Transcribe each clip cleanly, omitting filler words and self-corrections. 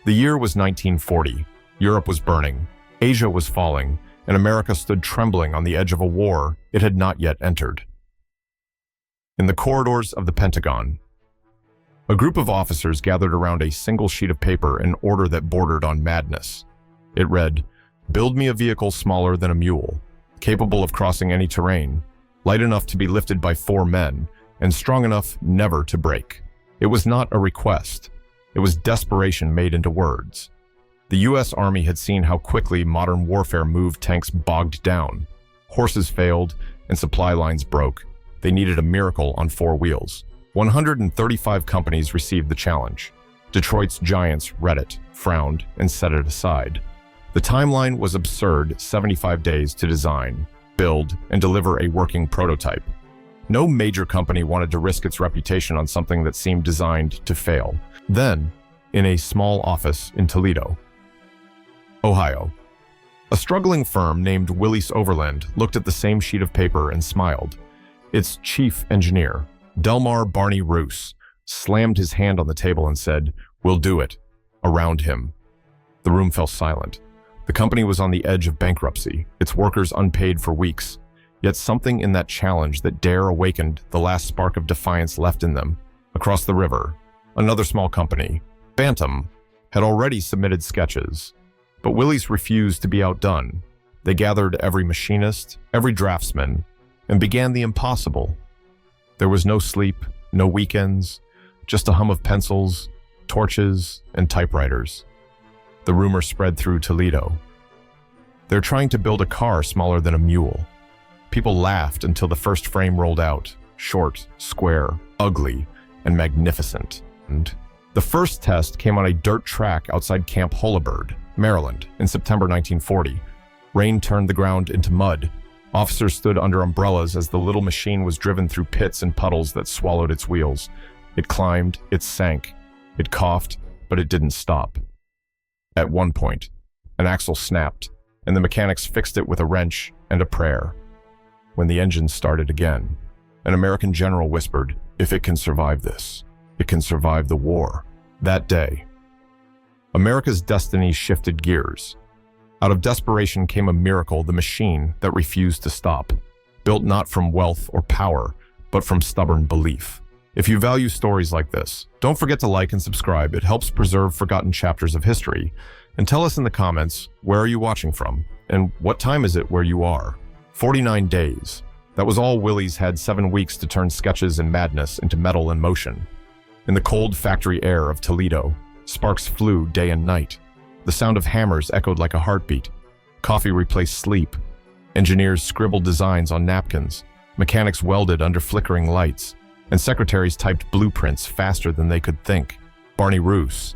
The year was 1940. Europe was burning, Asia was falling, and America stood trembling on the edge of a war it had not yet entered. In the corridors of the Pentagon, a group of officers gathered around a single sheet of paper in order that bordered on madness. It read, "Build me a vehicle smaller than a mule, capable of crossing any terrain, light enough to be lifted by 4 men, and strong enough never to break." It was not a request. It was desperation made into words. The U.S. Army had seen how quickly modern warfare moved tanks bogged down. Horses failed, and supply lines broke. They needed a miracle on 4 wheels. 135 companies received the challenge. Detroit's giants read it, frowned, and set it aside. The timeline was absurd: 75 days to design, build, and deliver a working prototype. No major company wanted to risk its reputation on something that seemed designed to fail. Then, in a small office in Toledo, Ohio, a struggling firm named Willys Overland looked at the same sheet of paper and smiled. Its chief engineer, Delmar Barney Roos, slammed his hand on the table and said, "We'll do it." Around him, the room fell silent. The company was on the edge of bankruptcy, its workers unpaid for weeks. Yet something in that challenge, that dare, awakened the last spark of defiance left in them. Across the river, another small company, Bantam, had already submitted sketches. But Willys refused to be outdone. They gathered every machinist, every draftsman, and began the impossible. There was no sleep, no weekends, just a hum of pencils, torches, and typewriters. The rumor spread through Toledo. "They're trying to build a car smaller than a mule." People laughed until the first frame rolled out, short, square, ugly, and magnificent. And the first test came on a dirt track outside Camp Holabird, Maryland, in September 1940. Rain turned the ground into mud. Officers stood under umbrellas as the little machine was driven through pits and puddles that swallowed its wheels. It climbed, it sank, it coughed, but it didn't stop. At one point, an axle snapped, and the mechanics fixed it with a wrench and a prayer. When the engine started again, an American general whispered, "If it can survive this, it can survive the war." That day, America's destiny shifted gears. Out of desperation came a miracle: the machine that refused to stop, built not from wealth or power, but from stubborn belief. If you value stories like this, don't forget to like and subscribe. It helps preserve forgotten chapters of history. And tell us in the comments, where are you watching from? And what time is it where you are? 49 days. That was all Willys had. 7 weeks to turn sketches and madness into metal and motion. In the cold factory air of Toledo, sparks flew day and night. The sound of hammers echoed like a heartbeat. Coffee replaced sleep. Engineers scribbled designs on napkins. Mechanics welded under flickering lights. And secretaries typed blueprints faster than they could think. Barney Roos,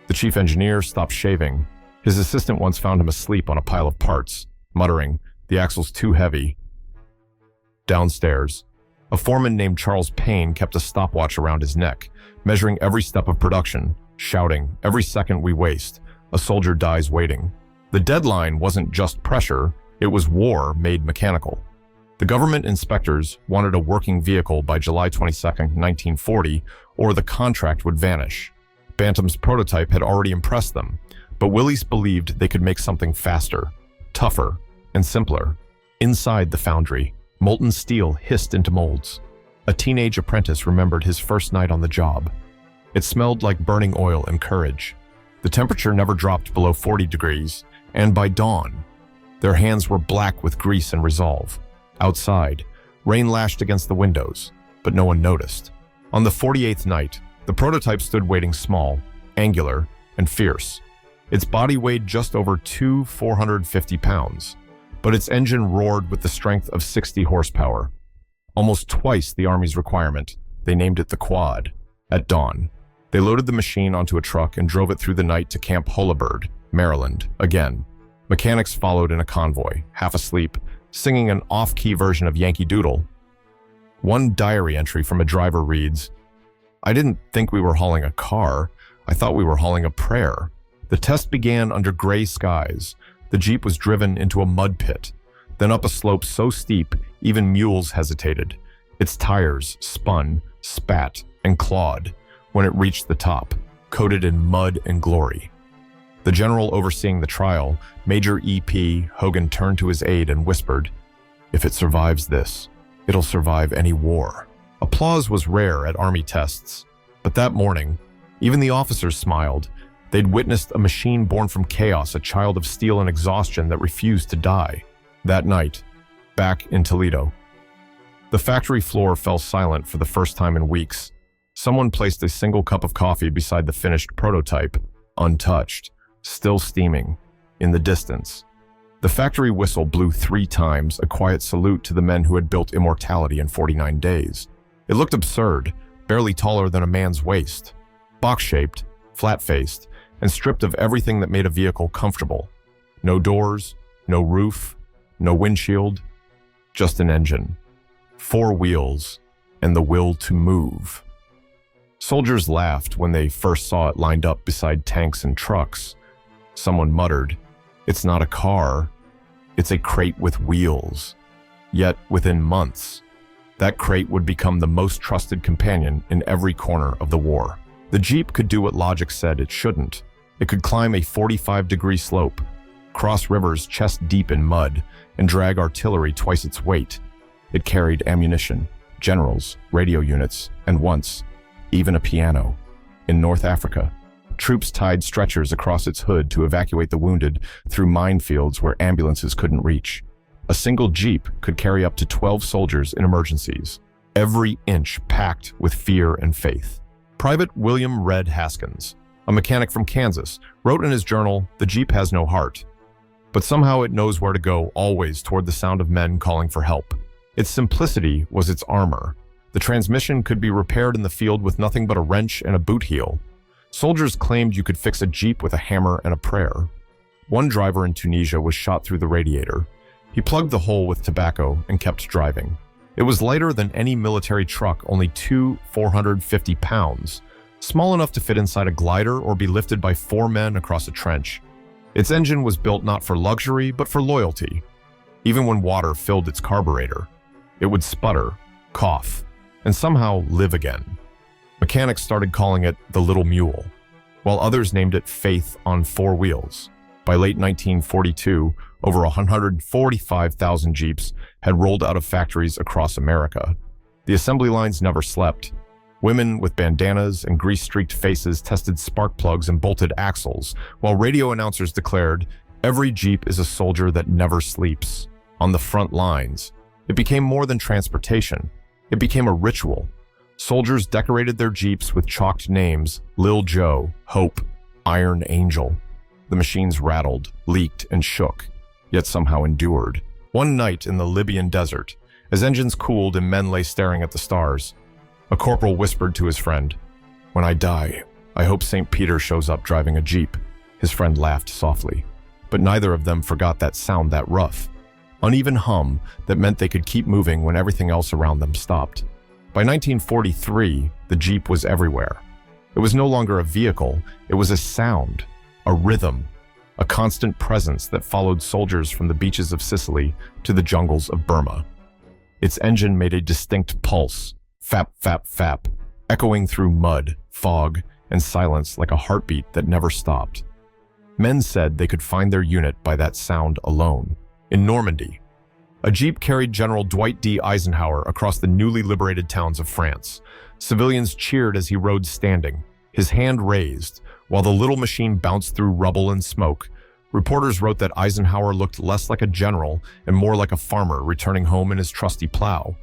the chief engineer, stopped shaving. His assistant once found him asleep on a pile of parts, muttering, "The axle's too heavy." Downstairs, a foreman named Charles Payne kept a stopwatch around his neck, measuring every step of production, shouting, "Every second we waste, a soldier dies waiting." The deadline wasn't just pressure, it was war made mechanical. The government inspectors wanted a working vehicle by July 22, 1940, or the contract would vanish. Bantam's prototype had already impressed them, but Willys believed they could make something faster, tougher, and simpler. Inside the foundry, molten steel hissed into molds. A teenage apprentice remembered his first night on the job. It smelled like burning oil and courage. The temperature never dropped below 40 degrees, and by dawn, their hands were black with grease and resolve. Outside, rain lashed against the windows, but no one noticed. On the 48th night, the prototype stood waiting, small, angular, and fierce. Its body weighed just over 450 pounds, but its engine roared with the strength of 60 horsepower. Almost twice the Army's requirement, they named it the Quad. At dawn, they loaded the machine onto a truck and drove it through the night to Camp Holabird, Maryland, again. Mechanics followed in a convoy, half asleep, singing an off-key version of Yankee Doodle. One diary entry from a driver reads, "I didn't think we were hauling a car. I thought we were hauling a prayer." The test began under gray skies. The Jeep was driven into a mud pit, then up a slope so steep even mules hesitated. Its tires spun, spat, and clawed when it reached the top, coated in mud and glory. The general overseeing the trial, Major E.P. Hogan, turned to his aide and whispered, "If it survives this, it'll survive any war." Applause was rare at Army tests, but that morning, even the officers smiled. They'd witnessed a machine born from chaos, a child of steel and exhaustion that refused to die. That night, back in Toledo, the factory floor fell silent for the first time in weeks. Someone placed a single cup of coffee beside the finished prototype, untouched, still steaming, in the distance. The factory whistle blew 3 times, a quiet salute to the men who had built immortality in 49 days. It looked absurd, barely taller than a man's waist, box-shaped, flat-faced, and stripped of everything that made a vehicle comfortable. No doors, no roof, no windshield, just an engine, 4 wheels, and the will to move. Soldiers laughed when they first saw it lined up beside tanks and trucks. Someone muttered, "It's not a car, it's a crate with wheels." Yet, within months, that crate would become the most trusted companion in every corner of the war. The Jeep could do what logic said it shouldn't. It could climb a 45-degree slope, cross rivers chest-deep in mud, and drag artillery twice its weight. It carried ammunition, generals, radio units, and once, even a piano. In North Africa, troops tied stretchers across its hood to evacuate the wounded through minefields where ambulances couldn't reach. A single Jeep could carry up to 12 soldiers in emergencies, every inch packed with fear and faith. Private William Red Haskins, a mechanic from Kansas, wrote in his journal, "The Jeep has no heart, but somehow it knows where to go, always toward the sound of men calling for help." Its simplicity was its armor. The transmission could be repaired in the field with nothing but a wrench and a boot heel. Soldiers claimed you could fix a Jeep with a hammer and a prayer. One driver in Tunisia was shot through the radiator. He plugged the hole with tobacco and kept driving. It was lighter than any military truck, only 450 pounds, small enough to fit inside a glider or be lifted by 4 men across a trench. Its engine was built not for luxury, but for loyalty. Even when water filled its carburetor, it would sputter, cough, and somehow live again. Mechanics started calling it the Little Mule, while others named it Faith on 4 wheels. By late 1942, over 145,000 Jeeps had rolled out of factories across America. The assembly lines never slept. Women with bandanas and grease-streaked faces tested spark plugs and bolted axles, while radio announcers declared, "Every Jeep is a soldier that never sleeps." On the front lines, it became more than transportation. It became a ritual. Soldiers decorated their Jeeps with chalked names: Lil Joe, Hope, Iron Angel. The machines rattled, leaked, and shook, yet somehow endured. One night in the Libyan desert, as engines cooled and men lay staring at the stars, a corporal whispered to his friend, "When I die, I hope St. Peter shows up driving a Jeep." His friend laughed softly, but neither of them forgot that sound, that rough, uneven hum that meant they could keep moving when everything else around them stopped. By 1943, the Jeep was everywhere. It was no longer a vehicle, it was a sound, a rhythm, a constant presence that followed soldiers from the beaches of Sicily to the jungles of Burma. Its engine made a distinct pulse, fap, fap, fap, echoing through mud, fog, and silence like a heartbeat that never stopped. Men said they could find their unit by that sound alone. In Normandy, a Jeep carried General Dwight D. Eisenhower across the newly liberated towns of France. Civilians cheered as he rode standing, his hand raised, while the little machine bounced through rubble and smoke. Reporters wrote that Eisenhower looked less like a general and more like a farmer returning home in his trusty plow.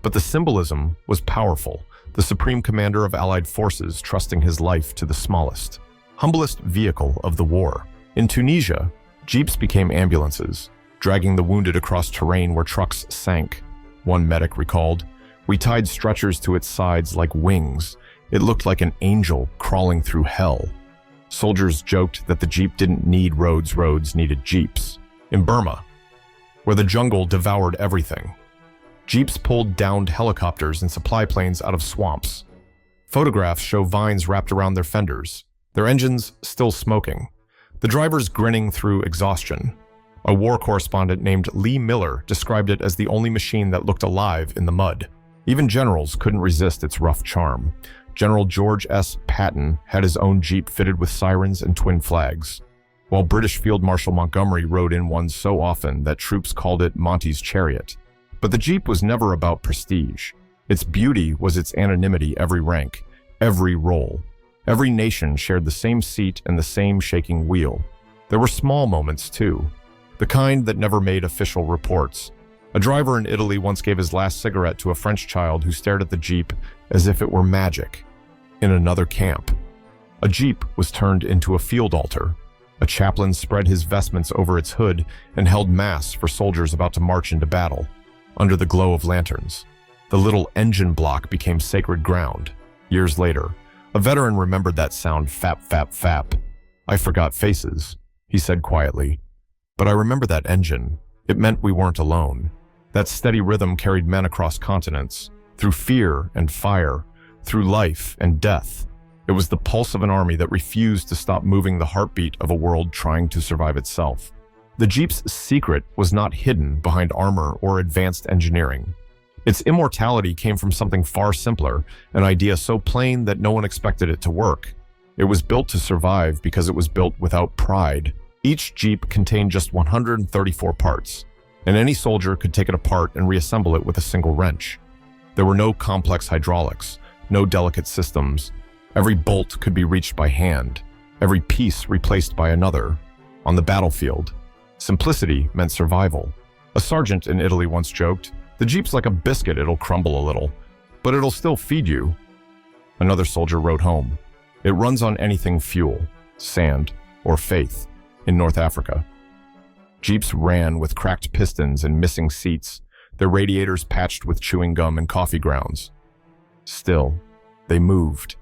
But the symbolism was powerful, the supreme commander of Allied forces trusting his life to the smallest, humblest vehicle of the war. In Tunisia, Jeeps became ambulances, dragging the wounded across terrain where trucks sank. One medic recalled, "We tied stretchers to its sides like wings. It looked like an angel crawling through hell." Soldiers joked that the Jeep didn't need roads, roads needed Jeeps. In Burma, where the jungle devoured everything, Jeeps pulled downed helicopters and supply planes out of swamps. Photographs show vines wrapped around their fenders, their engines still smoking, the drivers grinning through exhaustion. A war correspondent named Lee Miller described it as the only machine that looked alive in the mud. Even generals couldn't resist its rough charm. General George S. Patton had his own Jeep fitted with sirens and twin flags. while British Field Marshal Montgomery rode in one so often that troops called it Monty's chariot. But the Jeep was never about prestige. Its beauty was its anonymity every rank, every role. Every nation shared the same seat and the same shaking wheel. There were small moments, too, the kind that never made official reports. A driver in Italy once gave his last cigarette to a French child who stared at the Jeep as if it were magic. In another camp, a Jeep was turned into a field altar. A chaplain spread his vestments over its hood and held mass for soldiers about to march into battle. Under the glow of lanterns, the little engine block became sacred ground. Years later, a veteran remembered that sound, fap, fap, fap. "I forgot faces," he said quietly. "But I remember that engine. It meant we weren't alone." That steady rhythm carried men across continents, through fear and fire, through life and death. It was the pulse of an army that refused to stop moving the heartbeat of a world trying to survive itself. The Jeep's secret was not hidden behind armor or advanced engineering. Its immortality came from something far simpler, an idea so plain that no one expected it to work. It was built to survive because it was built without pride. Each Jeep contained just 134 parts, and any soldier could take it apart and reassemble it with a single wrench. There were no complex hydraulics, no delicate systems. Every bolt could be reached by hand, every piece replaced by another. On the battlefield, simplicity meant survival. A sergeant in Italy once joked, "The Jeep's like a biscuit, it'll crumble a little, but it'll still feed you." Another soldier wrote home, "It runs on anything fuel, sand, or faith." In North Africa, Jeeps ran with cracked pistons and missing seats, their radiators patched with chewing gum and coffee grounds. Still, they moved.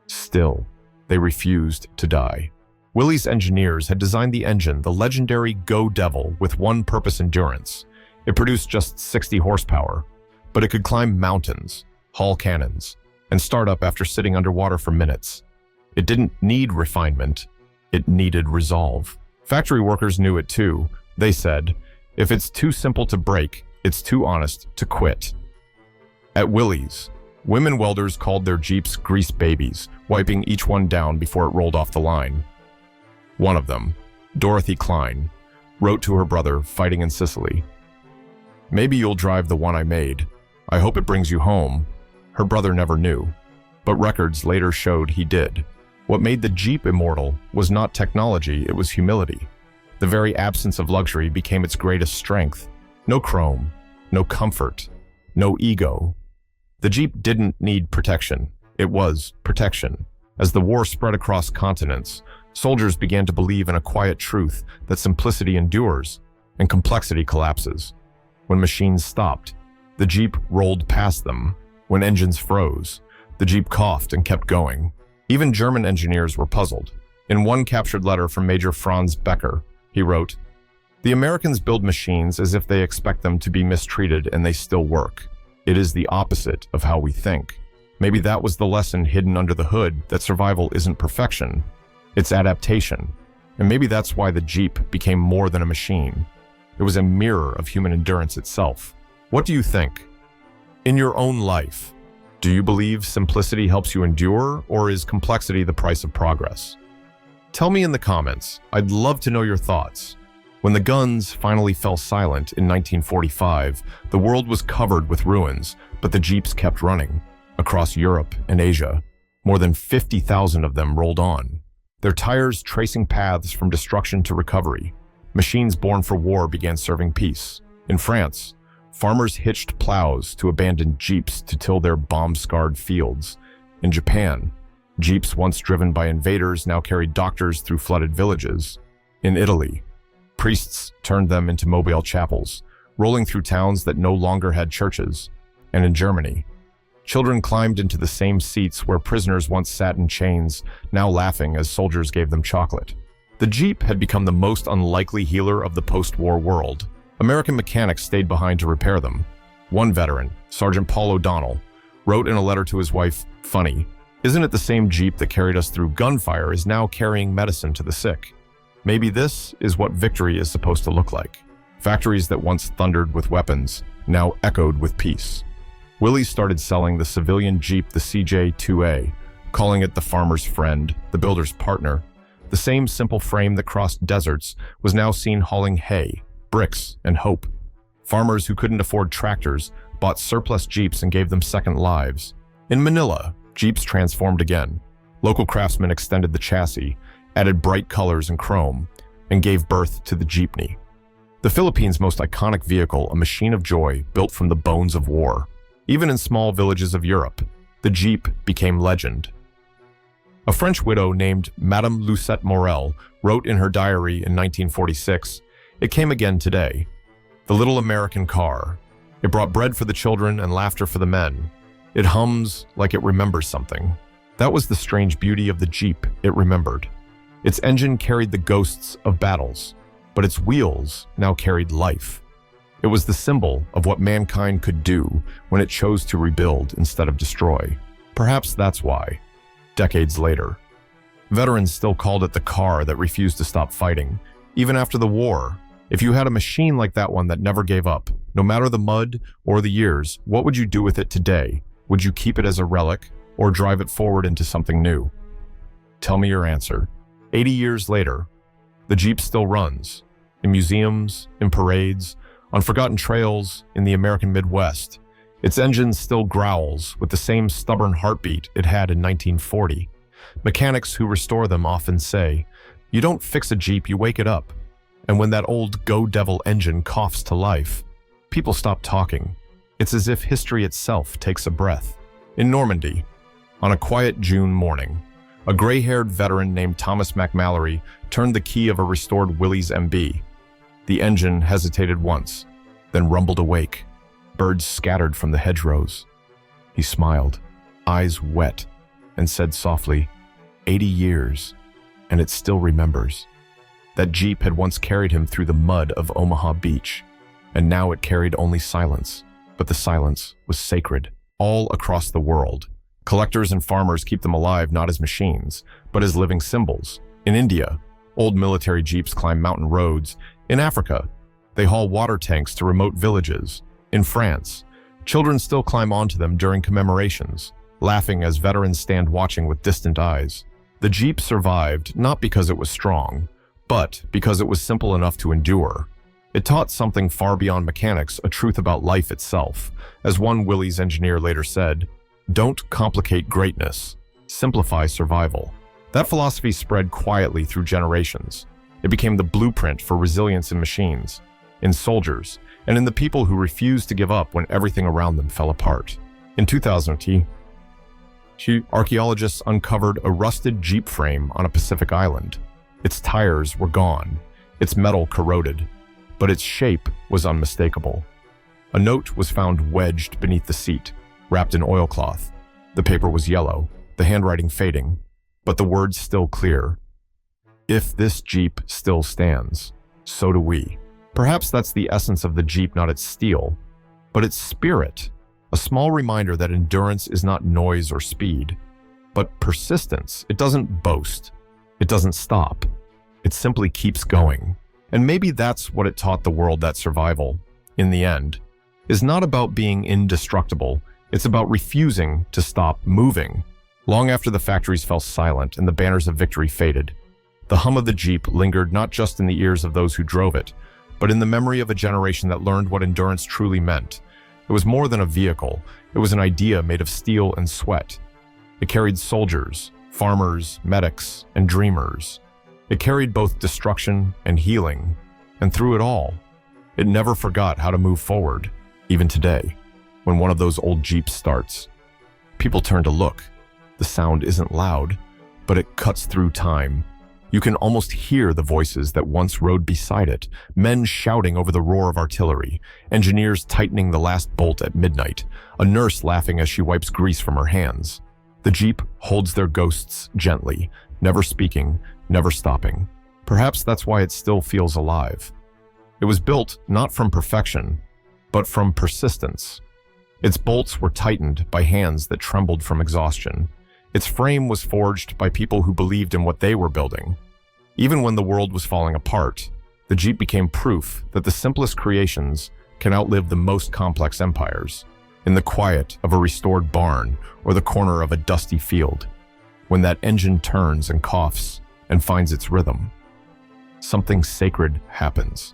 Still, they refused to die. Willys engineers had designed the engine, the legendary Go Devil, with one purpose: endurance. It produced just 60 horsepower, but it could climb mountains, haul cannons, and start up after sitting underwater for minutes. It didn't need refinement, it needed resolve. Factory workers knew it too. They said, if it's too simple to break, it's too honest to quit. At Willys, women welders called their Jeeps grease babies, wiping each one down before it rolled off the line. One of them, Dorothy Klein, wrote to her brother fighting in Sicily, "Maybe you'll drive the one I made. I hope it brings you home." Her brother never knew, but records later showed he did. What made the Jeep immortal was not technology, it was humility. The very absence of luxury became its greatest strength. No chrome, no comfort, no ego. The Jeep didn't need protection. It was protection. As the war spread across continents, soldiers began to believe in a quiet truth that simplicity endures and complexity collapses. When machines stopped, the Jeep rolled past them. When engines froze, the Jeep coughed and kept going. Even German engineers were puzzled. In one captured letter from Major Franz Becker, he wrote, "The Americans build machines as if they expect them to be mistreated, and they still work. It is the opposite of how we think." Maybe that was the lesson hidden under the hood, that survival isn't perfection, it's adaptation. And maybe that's why the Jeep became more than a machine. It was a mirror of human endurance itself. What do you think? In your own life, do you believe simplicity helps you endure, or is complexity the price of progress? Tell me in the comments. I'd love to know your thoughts. When the guns finally fell silent in 1945, the world was covered with ruins, but the Jeeps kept running. Across Europe and Asia, more than 50,000 of them rolled on, their tires tracing paths from destruction to recovery. Machines born for war began serving peace. In France, farmers hitched plows to abandoned Jeeps to till their bomb-scarred fields. In Japan, Jeeps once driven by invaders now carried doctors through flooded villages. In Italy, priests turned them into mobile chapels, rolling through towns that no longer had churches. And in Germany, children climbed into the same seats where prisoners once sat in chains, now laughing as soldiers gave them chocolate. The Jeep had become the most unlikely healer of the post-war world. American mechanics stayed behind to repair them. One veteran, Sergeant Paul O'Donnell, wrote in a letter to his wife, "Funny, isn't it the same Jeep that carried us through gunfire is now carrying medicine to the sick? Maybe this is what victory is supposed to look like. Factories that once thundered with weapons, now echoed with peace." Willys started selling the civilian Jeep, the CJ2A, calling it the farmer's friend, the builder's partner. The same simple frame that crossed deserts was now seen hauling hay, bricks, and hope. Farmers who couldn't afford tractors bought surplus Jeeps and gave them second lives. In Manila, Jeeps transformed again. Local craftsmen extended the chassis, added bright colors and chrome, and gave birth to the jeepney. The Philippines' most iconic vehicle, a machine of joy built from the bones of war. Even in small villages of Europe, the Jeep became legend. A French widow named Madame Lucette Morel wrote in her diary in 1946, "It came again today. The little American car. It brought bread for the children and laughter for the men. It hums like it remembers something." That was the strange beauty of the Jeep it remembered. Its engine carried the ghosts of battles, but its wheels now carried life. It was the symbol of what mankind could do when it chose to rebuild instead of destroy. Perhaps that's why, decades later, veterans still called it the car that refused to stop fighting. Even after the war, if you had a machine like that one that never gave up, no matter the mud or the years, what would you do with it today? Would you keep it as a relic or drive it forward into something new? Tell me your answer. 80 years later, the Jeep still runs. In museums, in parades, on forgotten trails in the American Midwest. Its engine still growls with the same stubborn heartbeat it had in 1940. Mechanics who restore them often say, "You don't fix a Jeep, you wake it up." And when that old Go Devil engine coughs to life, people stop talking. It's as if history itself takes a breath. In Normandy, on a quiet June morning, a gray-haired veteran named Thomas McMallory turned the key of a restored Willys MB. The engine hesitated once, then rumbled awake. Birds scattered from the hedgerows. He smiled, eyes wet, and said softly, 80 years, and it still remembers. That Jeep had once carried him through the mud of Omaha Beach, and now it carried only silence. But the silence was sacred. All across the world, collectors and farmers keep them alive not as machines, but as living symbols. In India, old military Jeeps climb mountain roads. In Africa, they haul water tanks to remote villages. In France, children still climb onto them during commemorations, laughing as veterans stand watching with distant eyes. The Jeep survived not because it was strong, but because it was simple enough to endure. It taught something far beyond mechanics, a truth about life itself. As one Willys engineer later said, "Don't complicate greatness, simplify survival." That philosophy spread quietly through generations. It became the blueprint for resilience in machines, in soldiers, and in the people who refused to give up when everything around them fell apart. In 2000, archaeologists uncovered a rusted Jeep frame on a Pacific island. Its tires were gone, its metal corroded, but its shape was unmistakable. A note was found wedged beneath the seat, wrapped in oilcloth. The paper was yellow, the handwriting fading, but the words still clear. "If this Jeep still stands, so do we." Perhaps that's the essence of the Jeep, not its steel, but its spirit. A small reminder that endurance is not noise or speed, but persistence. It doesn't boast. It doesn't stop. It simply keeps going. And maybe that's what it taught the world, that survival, in the end, is not about being indestructible. It's about refusing to stop moving. Long after the factories fell silent and the banners of victory faded, the hum of the Jeep lingered not just in the ears of those who drove it, but in the memory of a generation that learned what endurance truly meant. It was more than a vehicle. It was an idea made of steel and sweat. It carried soldiers, farmers, medics, and dreamers. It carried both destruction and healing, and through it all, it never forgot how to move forward. Even today, when one of those old Jeeps starts, people turn to look. The sound isn't loud, but it cuts through time. You can almost hear the voices that once rode beside it, men shouting over the roar of artillery, engineers tightening the last bolt at midnight, a nurse laughing as she wipes grease from her hands. The Jeep holds their ghosts gently, never speaking, never stopping. Perhaps that's why it still feels alive. It was built not from perfection, but from persistence. Its bolts were tightened by hands that trembled from exhaustion. Its frame was forged by people who believed in what they were building. Even when the world was falling apart, the Jeep became proof that the simplest creations can outlive the most complex empires. In the quiet of a restored barn or the corner of a dusty field, when that engine turns and coughs, and finds its rhythm. Something sacred happens.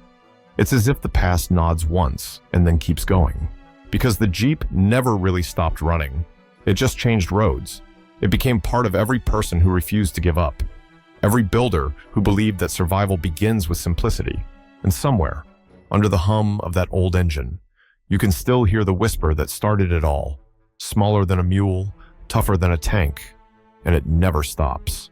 It's as if the past nods once and then keeps going. Because the Jeep never really stopped running. It just changed roads. It became part of every person who refused to give up. Every builder who believed that survival begins with simplicity. And somewhere, under the hum of that old engine, you can still hear the whisper that started it all. Smaller than a mule, tougher than a tank, and it never stops.